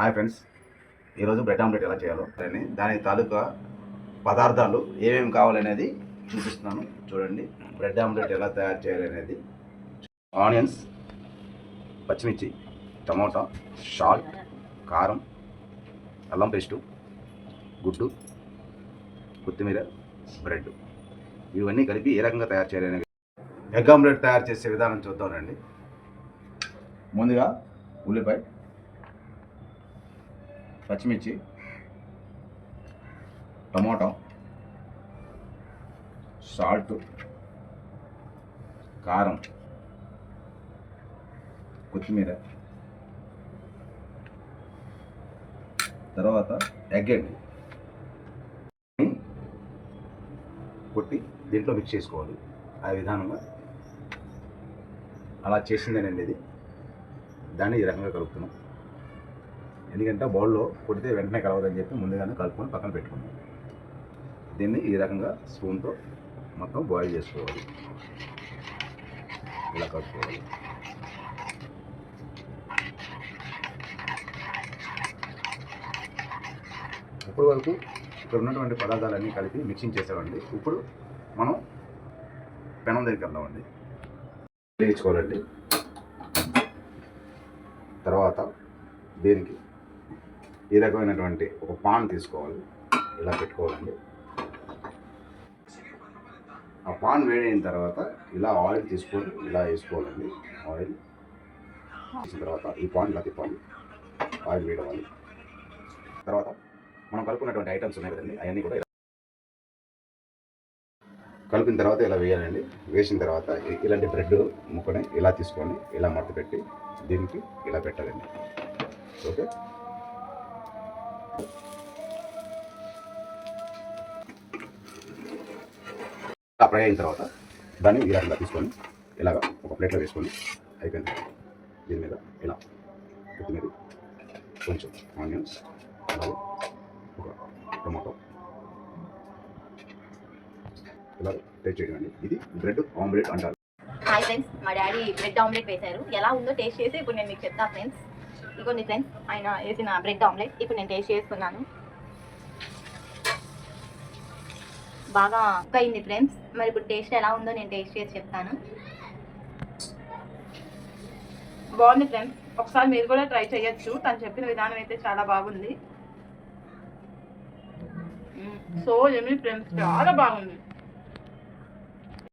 Hi friends, ఈరోజు bread omelette ఎలా చేయాలో దాని తాలూకా పదార్థాలు ఏమేమి కావాలనేది చూపిస్తున్నాను. చూడండి, బ్రెడ్ ఆమ్లెట్ ఎలా తయారు చేయాలనేది. ఆనియన్స్, పచ్చిమిర్చి, టమోటా, సాల్ట్, కారం, అల్లం పేస్టు, గుడ్డు, కొత్తిమీర, బ్రెడ్, ఇవన్నీ కలిపి ఏ రకంగా తయారు చేయాలనేది. ఎగ్ ఆమ్లెట్ తయారు చేసే విధానం చూద్దామండి. ముందుగా ఉల్లిపాయ, పచ్చిమిర్చి, టమోటా, సాల్ట్, కారం, కొత్తిమీర, తర్వాత ఎగ్ అండి కొట్టి దీంట్లో మిక్స్ చేసుకోవాలి. ఆ విధానంగా అలా చేసిందేనండి ఇది. దాన్ని ఈ రకంగా కలుపుతున్నాం. ఎందుకంటే బౌల్లో కొడితే వెంటనే కలవదని చెప్పి ముందుగానే కలుపుకొని పక్కన పెట్టుకున్నాం. దీన్ని ఈ రకంగా స్పూన్తో మొత్తం బాయిల్ చేసుకోవాలి. ఇలా కలుపుకోవాలి. ఇప్పటి వరకు ఇక్కడ ఉన్నటువంటి పదార్థాలన్నీ కలిపి మిక్సింగ్ చేసామండి. ఇప్పుడు మనం పెనం దగ్గరికి వెళ్దామండి. వేయించుకోవాలండి. తర్వాత దీనికి ఈ రకమైనటువంటి ఒక పాన్ తీసుకోవాలి. ఇలా పెట్టుకోవాలండి. ఆ పాన్ వేడైన తర్వాత ఇలా ఆయిల్ తీసుకొని ఇలా వేసుకోవాలండి. ఆయిల్ వేసిన తర్వాత ఈ పాన్ ఇలా తిప్పాలి. ఆయిల్ వేయవాలి. తర్వాత మనం కలుపుకున్నటువంటి ఐటమ్స్ ఉన్నాయి కదండి, అవన్నీ కూడా కలిపిన తర్వాత ఇలా వేయాలండి. వేసిన తర్వాత ఇలాంటి బ్రెడ్ ముక్కని ఇలా తీసుకొని ఇలా మడత పెట్టి దీనికి ఇలా పెట్టాలండి. ఓకే, ఫ్రై అయిన తర్వాత దాన్ని ఈ రకంగా తీసుకొని ఇలాగ ఒక ప్లేట్లో వేసుకొని అయిపోయింది. దీని మీద ఇలా కొత్తిమీర, కొంచెం ఆనియన్స్, అలాగే ఒక టొమాటో ఇలా టేస్ట్ చేయండి. ఇది బ్రెడ్ ఆమ్లెట్ అంటారు. హాయ్ ఫ్రెండ్స్, మా డాడీ బ్రెడ్ ఆమ్లెట్ వేశారు. ఎలా ఉందో టేస్ట్ చేసి ఇప్పుడు నేను మీకు చెప్తాను ఫ్రెండ్స్. ఇదిగోండి ఫ్రెండ్స్, ఆయన వేసిన బ్రెడ్ ఆమ్లెట్ ఇప్పుడు నేను టేస్ట్ చేసుకున్నాను. బాగా కుక్ అయింది ఫ్రెండ్స్. మరి ఇప్పుడు టేస్ట్ ఎలా ఉందో నేను టేస్ట్ చేసి చెప్తాను. బాగుంది ఫ్రెండ్స్, ఒకసారి మీరు కూడా ట్రై చేయొచ్చు. తను చెప్పిన విధానం అయితే చాలా బాగుంది. సో యమ్మీ ఫ్రెండ్స్, చాలా బాగుంది.